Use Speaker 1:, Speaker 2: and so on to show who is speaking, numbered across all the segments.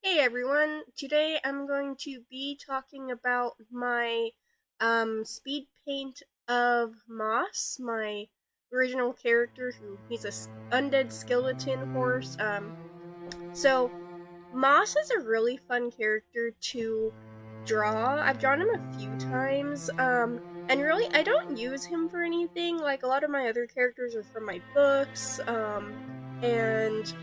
Speaker 1: Hey everyone, today I'm going to be talking about my speed paint of Moss, my original character who he's a undead skeleton horse. So Moss is a really fun character to draw. I've drawn him a few times, and really I don't use him for anything. Like a lot of my other characters are from my books, and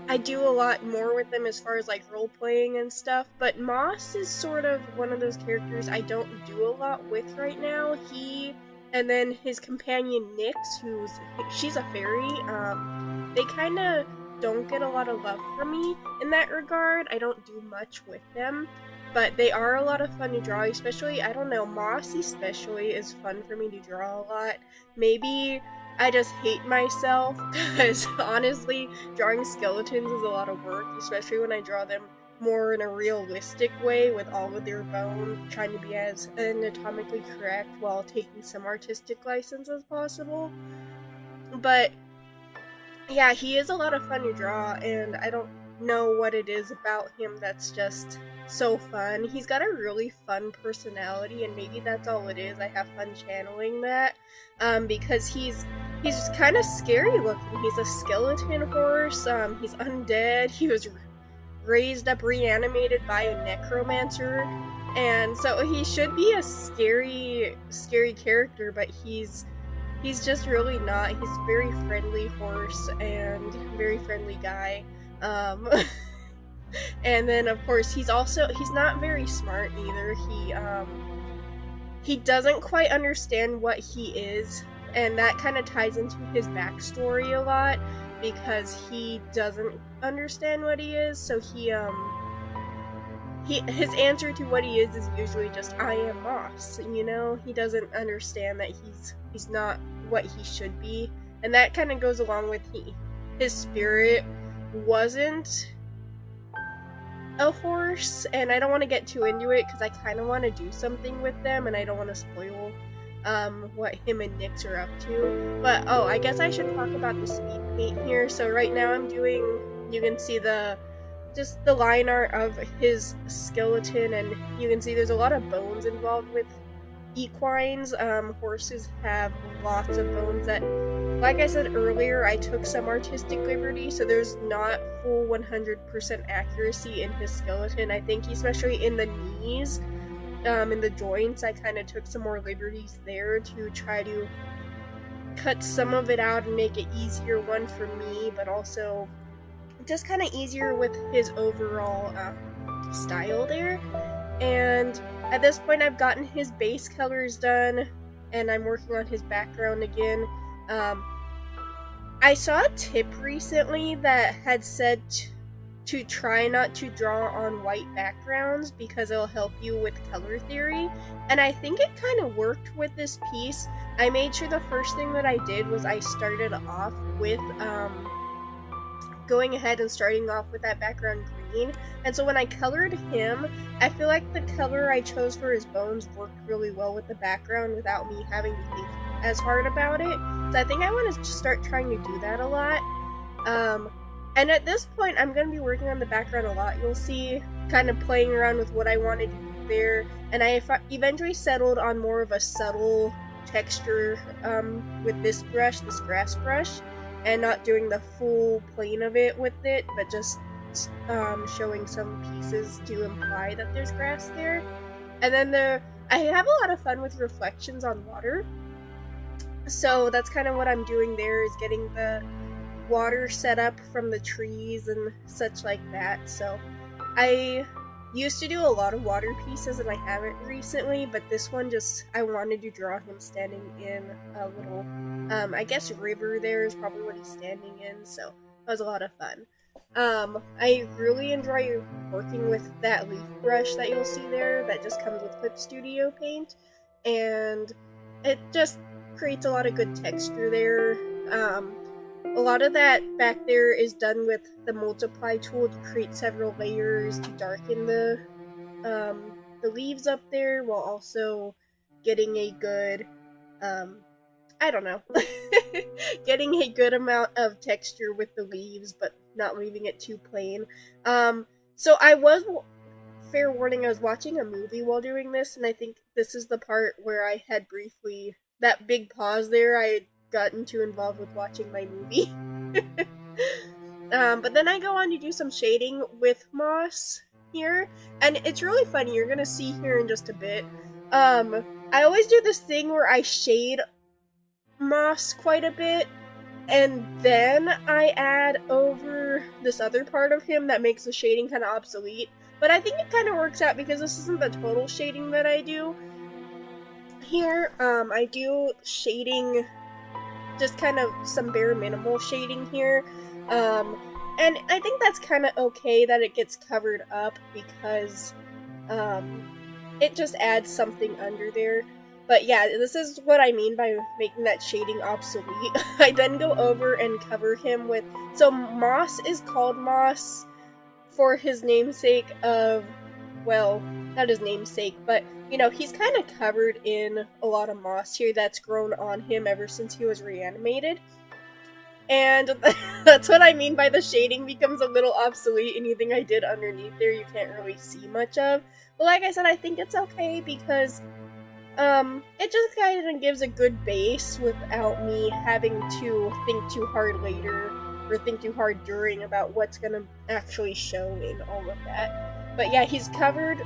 Speaker 1: I do a lot more with them as far as like role playing and stuff, but Moss is sort of one of those characters I don't do a lot with right now. He and then his companion Nyx, she's a fairy. They kind of don't get a lot of love from me in that regard. I don't do much with them, but they are a lot of fun to draw. Especially, I don't know, Moss especially is fun for me to draw a lot. Maybe I just hate myself because honestly, drawing skeletons is a lot of work, especially when I draw them more in a realistic way with all of their bone, trying to be as anatomically correct while taking some artistic license as possible. But yeah, he is a lot of fun to draw, and I don't know what it is about him that's just so fun. He's got a really fun personality, and maybe that's all it is. I have fun channeling that, because he's just kind of scary looking. He's a skeleton horse. He's undead. He was raised up, reanimated by a necromancer, and so he should be a scary character, but he's just really not. He's a very friendly horse and very friendly guy. Um, and then of course he's not very smart either. He doesn't quite understand what he is, and that kind of ties into his backstory a lot because he doesn't understand what he is. So his answer to what he is usually just I am Moss. He doesn't understand that he's not what he should be, and that kind of goes along with his spirit wasn't a horse, and I don't want to get too into it because I kind of want to do something with them, and I don't want to spoil what him and Nyx are up to. But I guess I should talk about the speed paint here. So right now I'm doing. You can see just the line art of his skeleton, and you can see there's a lot of bones involved with equines. Horses have lots of bones that, like I said earlier, I took some artistic liberty, so there's not full 100% accuracy in his skeleton. I think especially in the knees, in the joints, I kind of took some more liberties there to try to cut some of it out and make it easier one for me, but also just kind of easier with his overall style there. And at this point, I've gotten his base colors done, and I'm working on his background again. I saw a tip recently that had said to try not to draw on white backgrounds because it'll help you with color theory, and I think it kind of worked with this piece. I made sure the first thing that I did was I started off with going ahead and starting off with that background green. And so when I colored him, I feel like the color I chose for his bones worked really well with the background without me having to think as hard about it. So I think I want to start trying to do that a lot. And at this point, I'm going to be working on the background a lot. You'll see kind of playing around with what I wanted to do there. And I eventually settled on more of a subtle texture with this grass brush, and not doing the full plane of it with it, but just showing some pieces to imply that there's grass there. And then I have a lot of fun with reflections on water, so that's kind of what I'm doing there, is getting the water set up from the trees and such like that. So I used to do a lot of water pieces, and I haven't recently, but this one I wanted to draw him standing in a little, I guess river there is probably what he's standing in, so that was a lot of fun. I really enjoy working with that leaf brush that you'll see there that just comes with Clip Studio paint, and it just creates a lot of good texture there. A lot of that back there is done with the multiply tool to create several layers to darken the leaves up there, while also getting a good I don't know getting a good amount of texture with the leaves, but not leaving it too plain. So I was, fair warning, I was watching a movie while doing this, and I think this is the part where I had briefly, that big pause there, I had gotten too involved with watching my movie. But then I go on to do some shading with moss here, and it's really funny. You're gonna see here in just a bit. I always do this thing where I shade moss quite a bit, and then I add over this other part of him that makes the shading kind of obsolete. But I think it kind of works out because this isn't the total shading that I do here. I do shading, just kind of some bare minimal shading here. And I think that's kind of okay that it gets covered up because it just adds something under there. But yeah, this is what I mean by making that shading obsolete. I then go over and cover him with... So moss is called moss for his namesake of... Well, not his namesake, but, you know, he's kind of covered in a lot of moss here that's grown on him ever since he was reanimated. And that's what I mean by the shading becomes a little obsolete. Anything I did underneath there you can't really see much of. But like I said, I think it's okay because it just kind of gives a good base without me having to think too hard later or think too hard during about what's gonna actually show in all of that. But yeah, he's covered,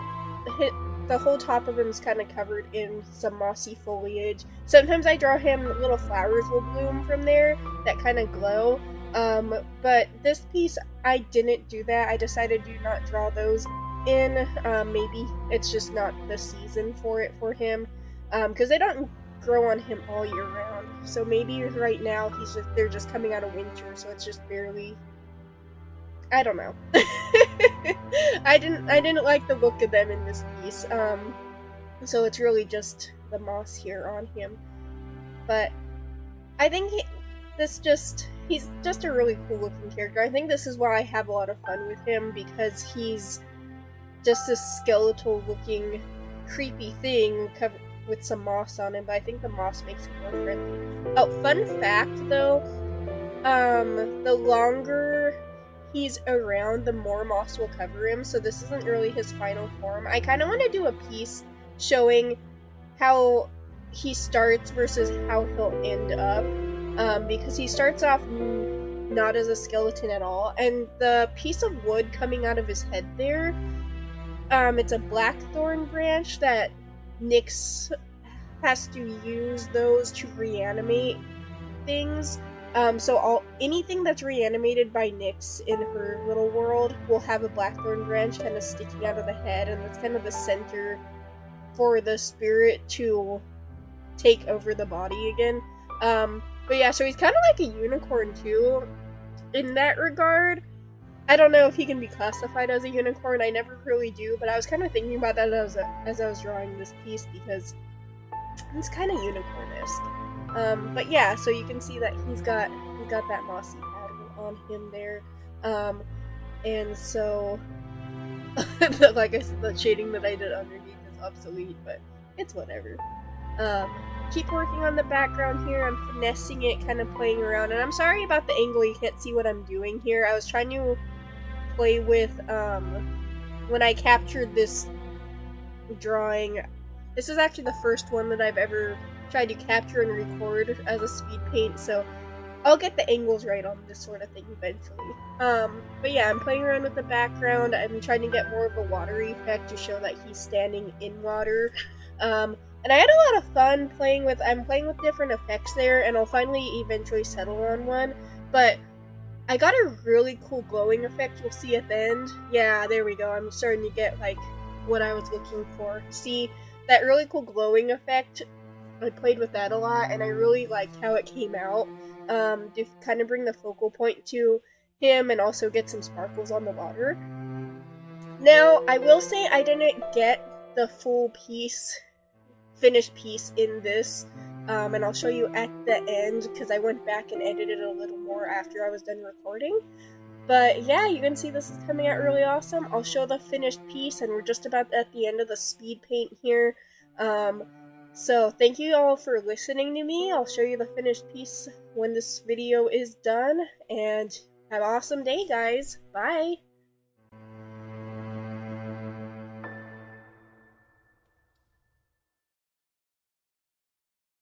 Speaker 1: the whole top of him is kind of covered in some mossy foliage. Sometimes I draw him, little flowers will bloom from there that kind of glow. But this piece, I didn't do that. I decided to not draw those in. Maybe it's just not the season for it for him. Because they don't grow on him all year round. So maybe right now they're just coming out of winter, so it's just barely... I don't know. I didn't like the look of them in this piece. So it's really just the moss here on him. But I think he's just a really cool looking character. I think this is why I have a lot of fun with him, because he's just this skeletal looking creepy thing covered with some moss on him, but I think the moss makes him more friendly. Oh, fun fact though, the longer he's around, the more moss will cover him, so this isn't really his final form. I kind of want to do a piece showing how he starts versus how he'll end up, because he starts off not as a skeleton at all, and the piece of wood coming out of his head there, it's a blackthorn branch that Nyx has to use those to reanimate things. So anything that's reanimated by Nyx in her little world will have a blackthorn branch kind of sticking out of the head, and that's kind of the center for the spirit to take over the body again. But yeah, so he's kind of like a unicorn too, in that regard. I don't know if he can be classified as a unicorn. I never really do, but I was kind of thinking about that as I was drawing this piece, because it's kind of unicorn-esque. But yeah, so you can see that he's got that mossy pattern on him there. And so, like I said, the shading that I did underneath is obsolete, but it's whatever. Keep working on the background here. I'm finessing it, kind of playing around, and I'm sorry about the angle. You can't see what I'm doing here. I was trying to play with, when I captured this drawing, this is actually the first one that I've ever tried to capture and record as a speed paint, so I'll get the angles right on this sort of thing eventually. But yeah, I'm playing around with the background. I'm trying to get more of a watery effect to show that he's standing in water. And I had a lot of fun playing with different effects there, and I'll finally eventually settle on one, but I got a really cool glowing effect you'll see at the end. Yeah, there we go. I'm starting to get, like, what I was looking for. See, that really cool glowing effect, I played with that a lot, and I really liked how it came out, to kind of bring the focal point to him and also get some sparkles on the water. Now, I will say I didn't get the full finished piece in this, and I'll show you at the end, because I went back and edited a little more after I was done recording. But yeah, you can see this is coming out really awesome. I'll show the finished piece, and we're just about at the end of the speed paint here. So thank you all for listening to me. I'll show you the finished piece when this video is done, and have an awesome day, guys. Bye!